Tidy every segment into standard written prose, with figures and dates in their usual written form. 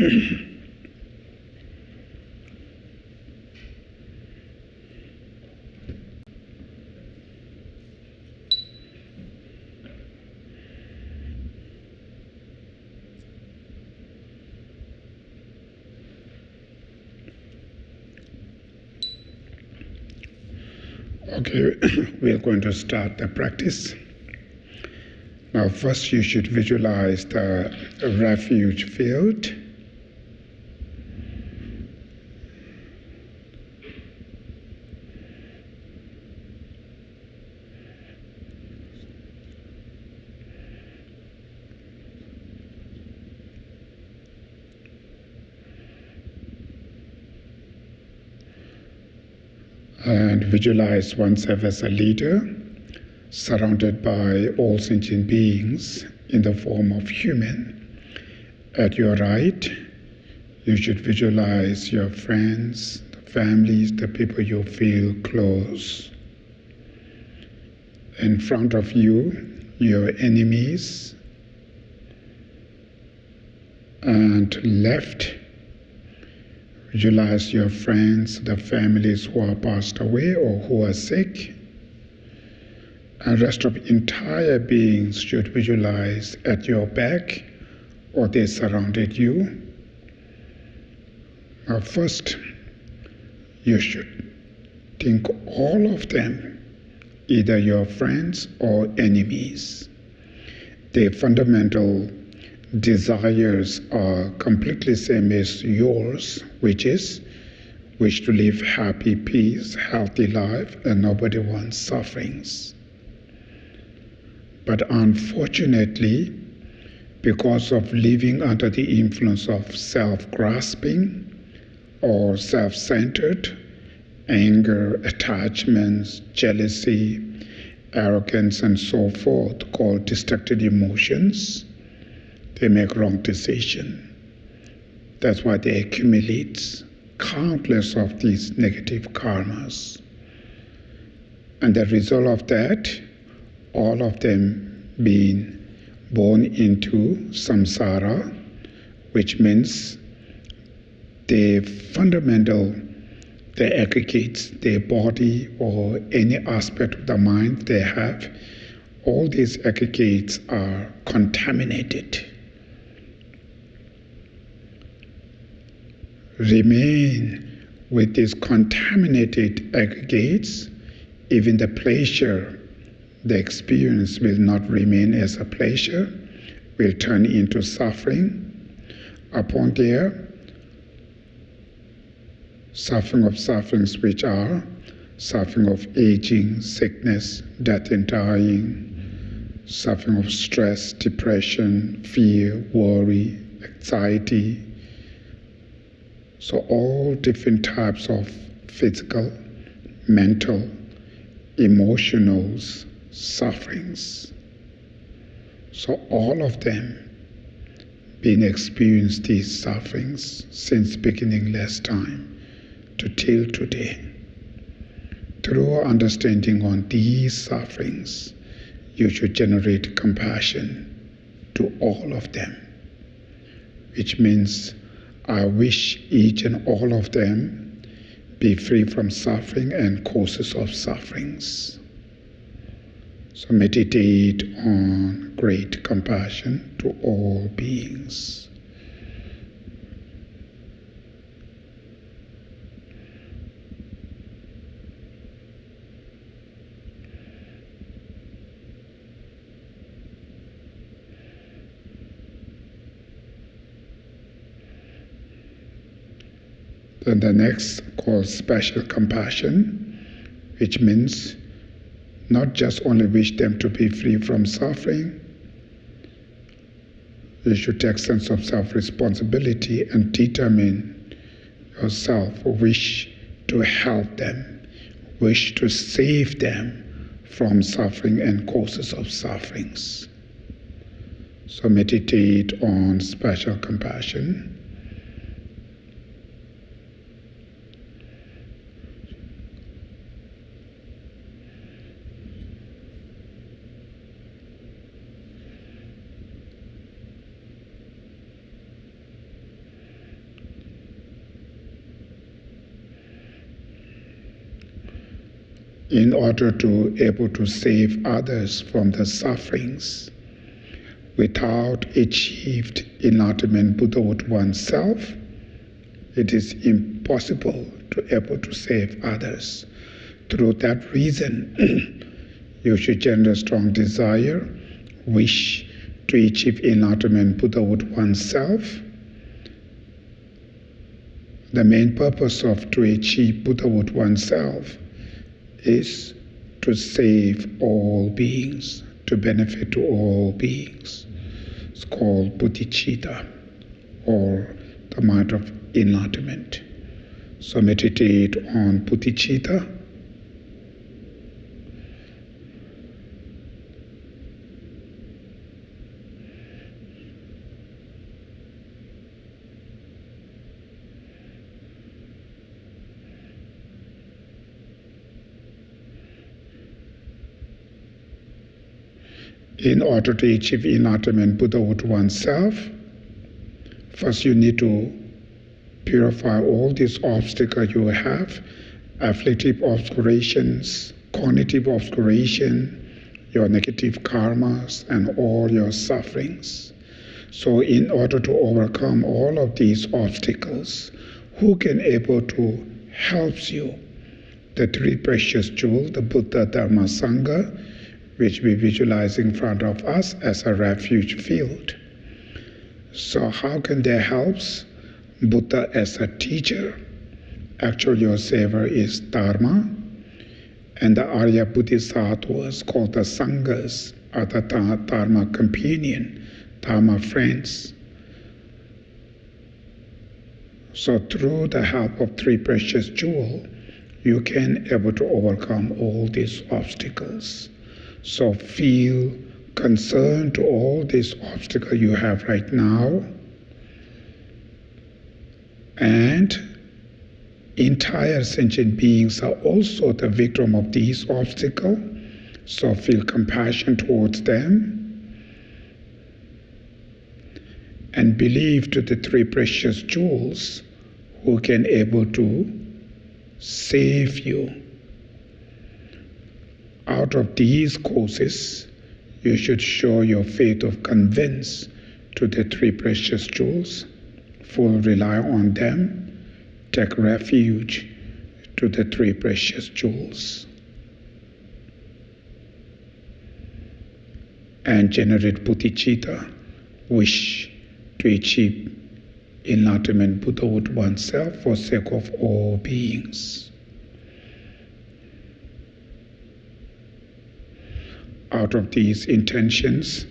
Okay, we're going to start the practice. Now, first you should visualize the refuge field. And visualize oneself as a leader, surrounded by all sentient beings in the form of human. At your right, you should visualize your friends, the families, the people you feel close. In front of you, your enemies. And left, visualize your friends, the families who are passed away or who are sick. And rest of entire beings should visualize at your back or they surrounded you. Now first, you should think all of them, either your friends or enemies. Their fundamental desires are completely same as yours, which is wish to live happy, peace, healthy life, and nobody wants sufferings. But unfortunately, because of living under the influence of self-grasping or self-centered, anger, attachments, jealousy, arrogance, and so forth, called destructive emotions, they make wrong decisions. That's why they accumulate countless of these negative karmas. And the result of that, all of them being born into samsara, which means the fundamental, the aggregates, their body or any aspect of the mind they have, all these aggregates are contaminated. Remain with these contaminated aggregates, even the pleasure, the experience will not remain as a pleasure, will turn into suffering. Upon there, suffering of sufferings which are suffering of aging, sickness, death and dying, suffering of stress, depression, fear, worry, anxiety. So all different types of physical, mental, emotional sufferings. So all of them being experienced these sufferings since beginning last time to till today. Through understanding on these sufferings, you should generate compassion to all of them, which means I wish each and all of them be free from suffering and causes of sufferings. So meditate on great compassion to all beings. Then the next called special compassion, which means not just only wish them to be free from suffering, you should take sense of self-responsibility and determine yourself, wish to help them, wish to save them from suffering and causes of sufferings. So meditate on special compassion. in order to able to save others from the sufferings. Without achieved enlightenment Buddhahood oneself, it is impossible to able to save others. Through that reason, you should generate a strong desire, wish to achieve enlightenment Buddhahood oneself. The main purpose of to achieve Buddhahood oneself is to save all beings, to benefit to all beings. It's called bodhicitta, or the mind of enlightenment. So meditate on bodhicitta. In order to achieve enlightenment Buddhahood oneself, first you need to purify all these obstacles you have, afflictive obscurations, cognitive obscuration, your negative karmas, and all your sufferings. So in order to overcome all of these obstacles, who can able to help you? The three precious jewels, the Buddha, Dharma, Sangha, which we visualize in front of us as a refuge field. So how can they help? Buddha as a teacher. Actually, your savior is Dharma, and the Arya Bodhisattvas called the Sanghas are the Dharma companion, Dharma friends. So through the help of three precious jewels, you can able to overcome all these obstacles. So feel concerned to all these obstacles you have right now, and entire sentient beings are also the victim of these obstacles, so feel compassion towards them, and believe to the three precious jewels who can able to save you. Out of these causes, you should show your faith of convince to the three precious jewels, full rely on them, take refuge to the three precious jewels, and generate bodhicitta, wish to achieve enlightenment Buddhahood oneself for sake of all beings. Out of these intentions,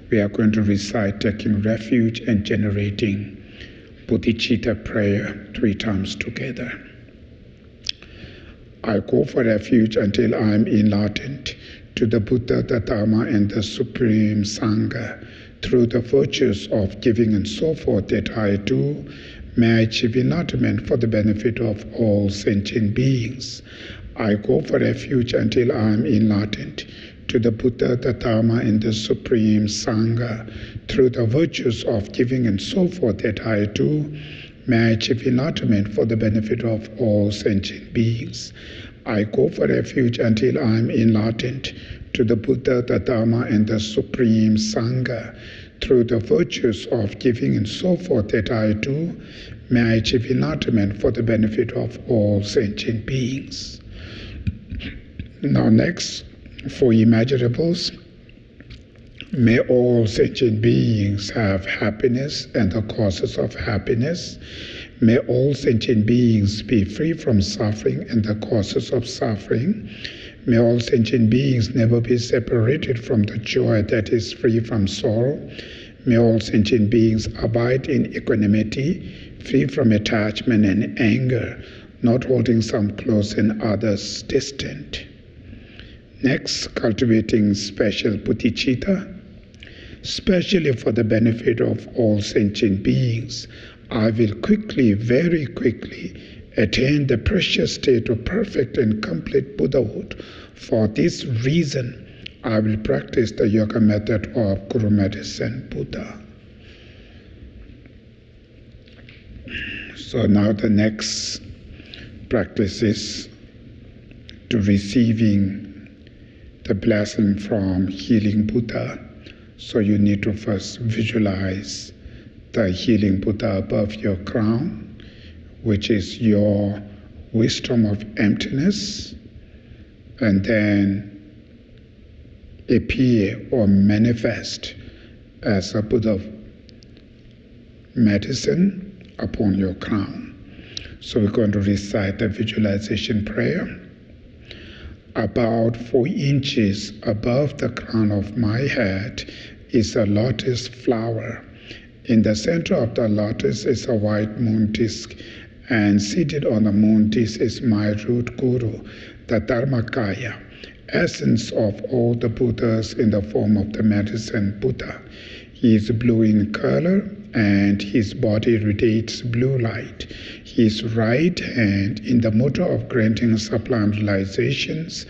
we are going to recite taking refuge and generating bodhicitta prayer 3 times together. I go for refuge until I am enlightened to the Buddha, the Dharma, and the Supreme Sangha, through the virtues of giving and so forth that I do, may I achieve enlightenment for the benefit of all sentient beings. I go for refuge until I am enlightened to the Buddha, the Dharma, and the Supreme Sangha, through the virtues of giving and so forth that I do, may I achieve enlightenment for the benefit of all sentient beings. I go for refuge until I am enlightened to the Buddha, the Dharma, and the Supreme Sangha, through the virtues of giving and so forth that I do, may I achieve enlightenment for the benefit of all sentient beings. Now next, for imaginables, may all sentient beings have happiness and the causes of happiness. May all sentient beings be free from suffering and the causes of suffering. May all sentient beings never be separated from the joy that is free from sorrow. May all sentient beings abide in equanimity, free from attachment and anger, not holding some close and others distant. Next, cultivating special bodhicitta, especially for the benefit of all sentient beings. I will quickly, very quickly, attain the precious state of perfect and complete Buddhahood. For this reason, I will practice the yoga method of Guru Medicine Buddha. So now the next practice is to receiving the blessing from healing Buddha. So you need to first visualize the healing Buddha above your crown, which is your wisdom of emptiness, and then appear or manifest as a Buddha medicine upon your crown. So we're going to recite the visualization prayer. About 4 inches above the crown of my head is a lotus flower. In the center of the lotus is a white moon disk, and seated on the moon disk is my root guru, the Dharmakaya, essence of all the Buddhas in the form of the medicine Buddha. He is blue in color, and his body radiates blue light. His right hand, in the mode of granting sublime realizations,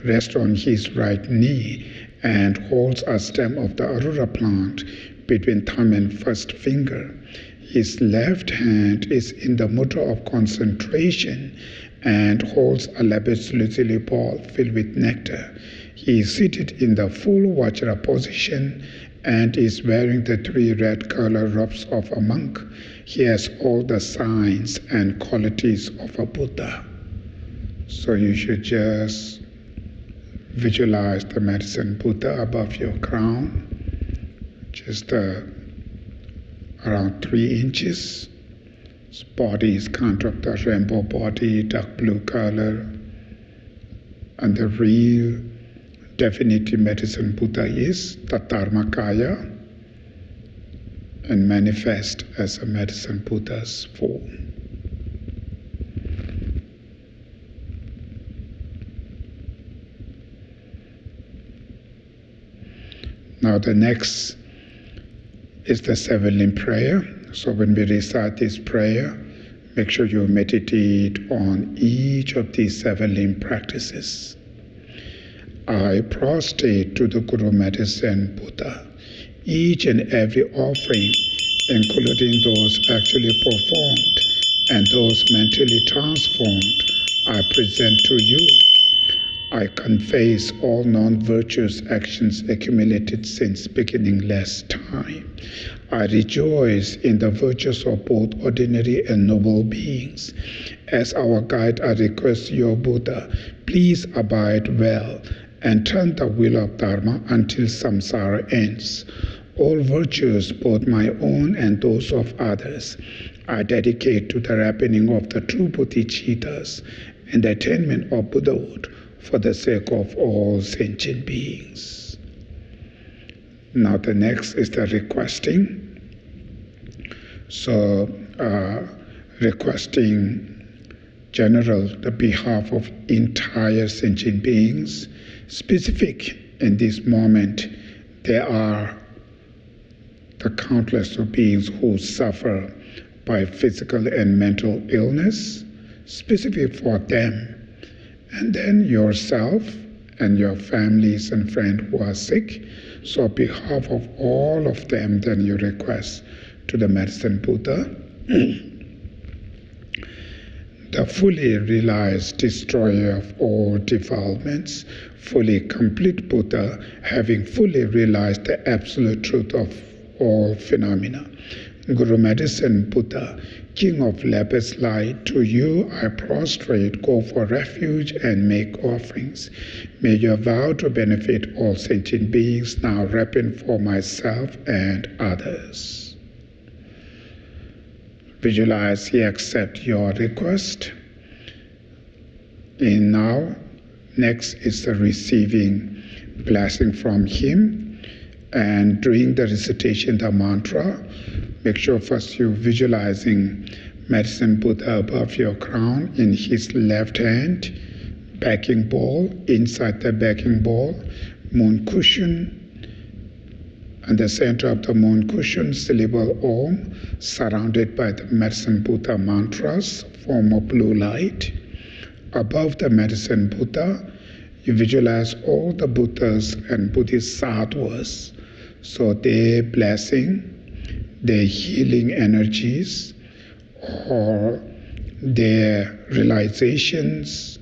rests on his right knee and holds a stem of the arura plant between thumb and first finger. His left hand is in the mudra of concentration and holds a lapis lazuli ball filled with nectar. He is seated in the full Vajra position and is wearing the 3 red color robes of a monk. He has all the signs and qualities of a Buddha. So you should just visualize the medicine Buddha above your crown, just around 3 inches. His body is kind of the rainbow body, dark blue color, and the real definitive medicine Buddha is the Dharmakaya and manifest as a medicine Buddha's form. Now the next is the 7-limb prayer. So when we recite this prayer, make sure you meditate on each of these 7-limb practices. I prostrate to the Guru Medicine Buddha. Each and every offering, including those actually performed and those mentally transformed, I present to you. I confess all non-virtuous actions accumulated since beginning last time. I rejoice in the virtues of both ordinary and noble beings. As our guide, I request your Buddha, please abide well and turn the wheel of Dharma until samsara ends. All virtues, both my own and those of others, I dedicate to the ripening of the true bodhicittas and the attainment of Buddhahood for the sake of all sentient beings. Now the next is the requesting. So requesting general, the behalf of entire sentient beings. Specific in this moment, there are the countless of beings who suffer by physical and mental illness, specific for them. And then yourself and your families and friends who are sick. So on behalf of all of them, then you request to the medicine Buddha, the fully realized destroyer of all defilements, fully complete Buddha, having fully realized the absolute truth of all phenomena. Guru Medicine Buddha, King of lapis light, to you I prostrate, go for refuge and make offerings. May your vow to benefit all sentient beings now ripen for myself and others. Visualize He accepts your request. And now, next is the receiving blessing from Him. And during the recitation of the mantra, make sure first you're visualizing medicine Buddha above your crown in his left hand, backing ball, inside the backing ball, moon cushion, and the center of the moon cushion, syllable Om, surrounded by the medicine Buddha mantras, form of blue light. Above the medicine Buddha, you visualize all the Buddhas and Bodhisattvas. So their blessing, their healing energies, or their realizations,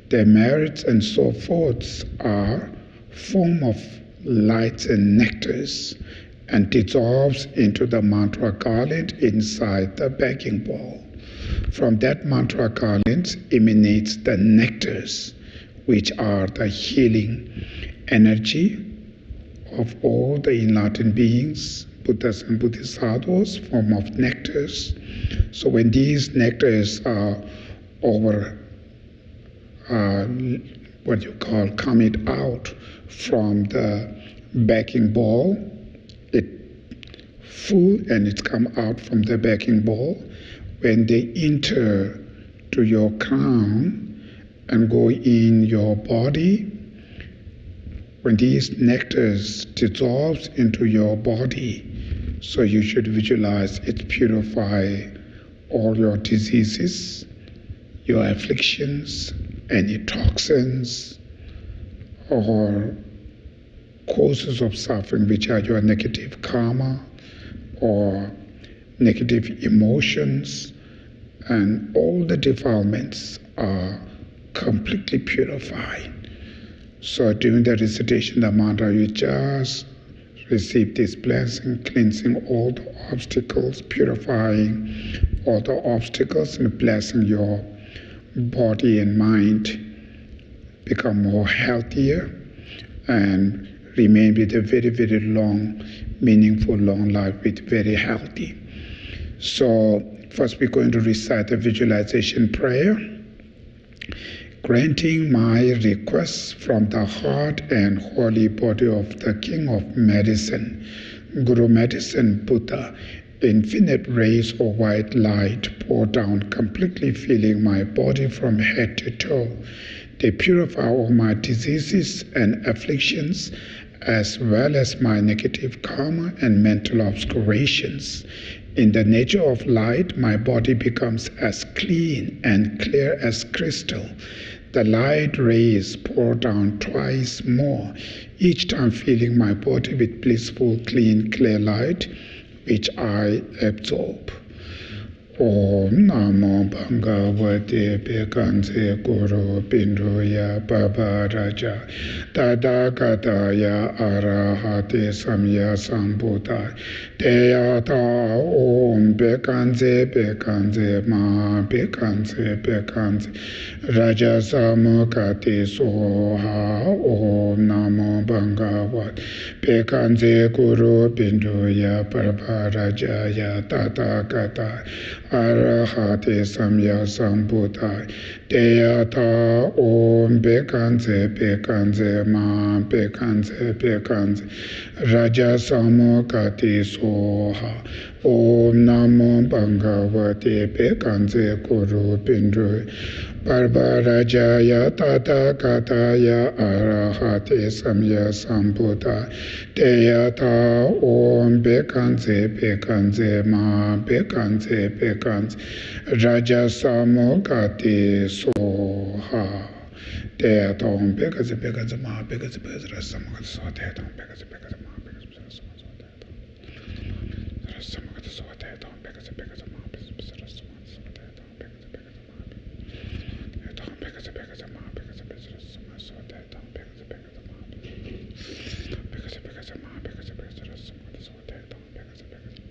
Their merits and so forth are form of lights and nectars, and dissolves into the mantra garland inside the begging bowl. From that mantra garland emanates the nectars, which are the healing energy of all the enlightened beings, Buddhas and Bodhisattvas, form of nectars. So when these nectars are over what you call coming out from the begging bowl, it full and it's come out from the begging bowl. When they enter to your crown and go in your body, when these nectars dissolves into your body, so you should visualize it purify all your diseases, your afflictions, any toxins or causes of suffering, which are your negative karma or negative emotions, and all the defilements are completely purified. So during the recitation of the mantra, you just receive this blessing, cleansing all the obstacles, purifying all the obstacles, and blessing your body and mind become more healthier and remain with a very, very long, meaningful, long life with very healthy. So first we're going to recite the visualization prayer. Granting my requests from the heart and holy body of the King of Medicine, Guru Medicine Buddha, infinite rays of white light pour down, completely filling my body from head to toe. They purify all my diseases and afflictions, as well as my negative karma and mental obscurations. In the nature of light, my body becomes as clean and clear as crystal. The light rays pour down twice more, each time filling my body with blissful, clean, clear light, which I absorb. Om Namo Bhagavate Bekanse Guru Pinduya Baba Raja Tadakataya Arahate Samya Sambuddha Teyata Om Bekanse Bekanse Ma Bekanse Bekanse Raja Samukati Soha Om Namo Bhagavate Bekanse Guru Pinduya Baba Raja Tadakataya Arahate Samya Sambuddha Teyata Om Bekanse Bekanse Ma Bekanse Bekanse Raja Samukati Soha Om Namo Bhagavate Bekanse Guru Pindu Parvarajaya Tathakataya Arahate Samya Sambuddha Teyata Om Bekanse Bekanse Ma Bekanse Bekanse Raja Samukati Soha Teyata Om Bekanse Bekanse Ma Bekanse Bekanse Raja Samukati Soha Teyata Om Bekanse Bekanse Ma Bekanse Bekanse Raja Samukati Soha Teyata Om Bekanse Bekanse Ma Bekanse Bekanse Raja Samukati Soha Teyata Om Bekanse Bekanse Ma Bekanse Bekanse Ma Bekanse Bekanse Raja Samukati Soha Teyata Om Bekanse Bekanse Ma Bekanse Bekanse Ma Bekanse Bekanse Raja Samukati Soha Teyata Om Bekanse Bekanse Bekanse Ma Bekanse Bekanse Raja Samukati Soha Teyata Om Bekanse Bekanse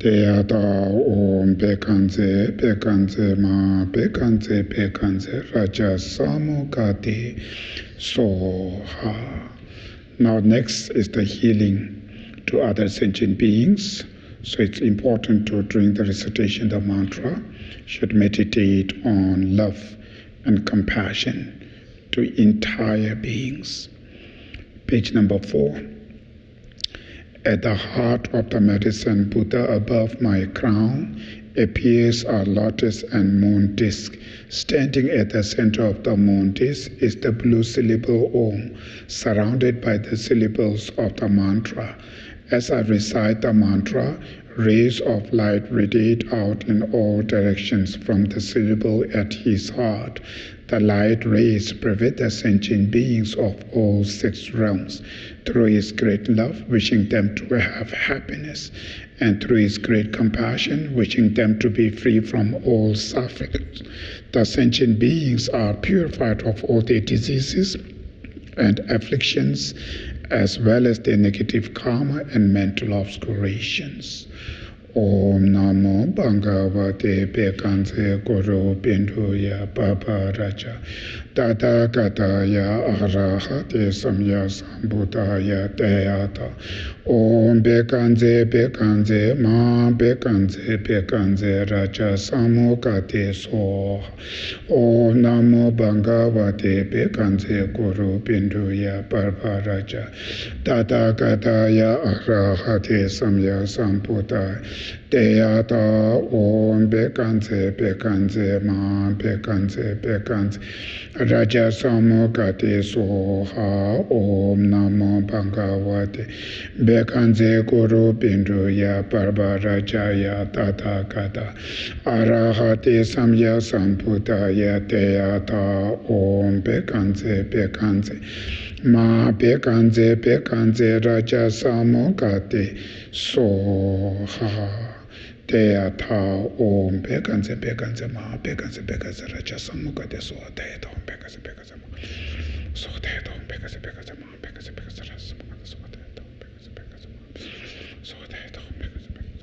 Deyata Om Bekanze Bekanze Ma Bekanze Bekanze Raja Samukati Soha. Now next is the healing to other sentient beings. So it's important to, during the recitation of the mantra, should meditate on love and compassion to entire beings. Page number 4. At the heart of the medicine Buddha above my crown appears a lotus and moon disk. Standing at the center of the moon disk is the blue syllable Om, surrounded by the syllables of the mantra. As I recite the mantra, rays of light radiate out in all directions from the syllable at his heart. The light rays pervade the sentient beings of all 6 realms through his great love, wishing them to have happiness, and through his great compassion, wishing them to be free from all suffering. The sentient beings are purified of all their diseases and afflictions, as well as their negative karma and mental obscurations. Om Namo Bhagavate Bekanse Guru Binduya Baba Raja Tata Kataya Arahate Samya Sambuddhaya Deyata Om Bekanse Bekanse Ma Bekanse Bekanse Raja Samukate Soha. Om Namo Bhagavate Bekanse Guru Binduya Baba Raja Tata Kataya Arahate Samya Sambuddhaya Deyata Om Bekanse Bekanse Ma Bekanse Bekanse Raja Samukate Soha. Om Namo Bhagavate Bekanse Guru Binduya Baba Rajaya Tata Kata Arahate Samya Sambuddhaya Deyata Om Bekanse Bekanse Ma Bekanse Bekanse Raja Samukate Soha. Deyata Om Bekanse Bekanse Ma Bekanse Bekanse Raja Samukate Soha. Deyata Om Bekanse Bekanse Ma So Deyata Om Bekanse Bekanse Ma Bekanse Bekanse Raja Samukate Soha. Deyata Om Bekanse Bekanse Ma So Deyata Om Bekanse Bekanse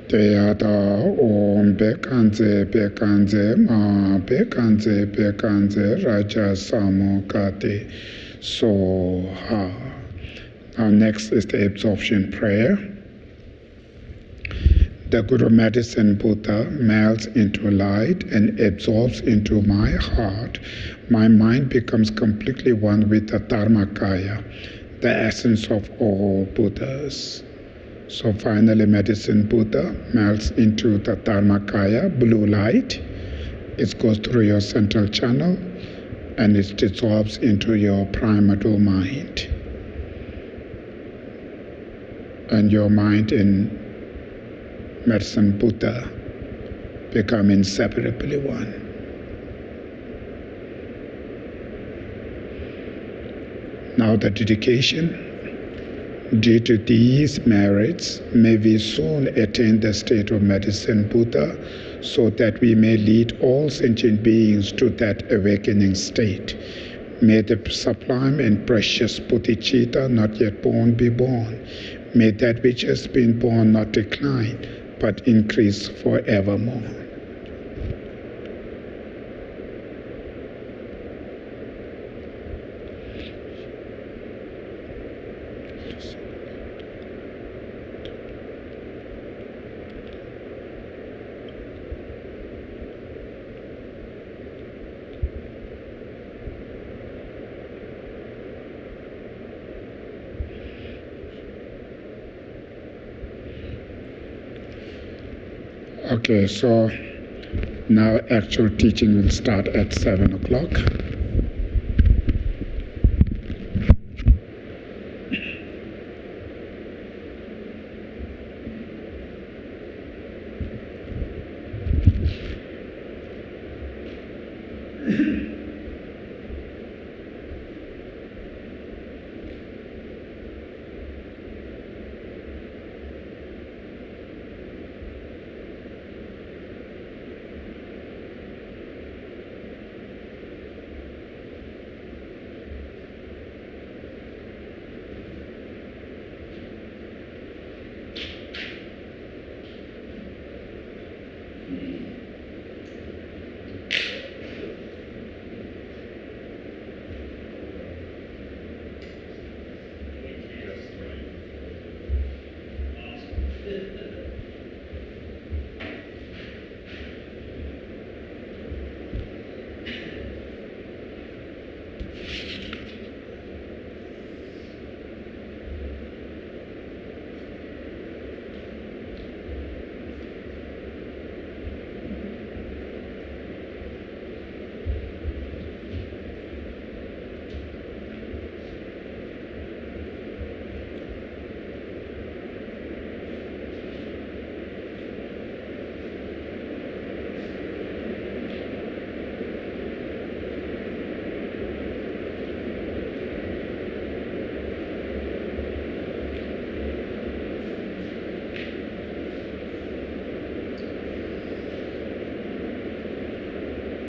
Teyata Om Bekanze Bekanze Ma Bekanze Bekanze Raja Samukati Soha. Now next is the absorption prayer. The Guru Medicine Buddha melts into light and absorbs into my heart. My mind becomes completely one with the Dharmakaya. the essence of all Buddhas. So finally, Medicine Buddha melts into the Dharmakaya, blue light. It goes through your central channel and it dissolves into your primordial mind. And your mind in Medicine Buddha become inseparably one. Now the dedication. Due to these merits, may we soon attain the state of Medicine Buddha, so that we may lead all sentient beings to that awakening state. May the sublime and precious bodhicitta not yet born be born. May that which has been born not decline, but increase forevermore. Okay, so now actual teaching will start at 7 o'clock.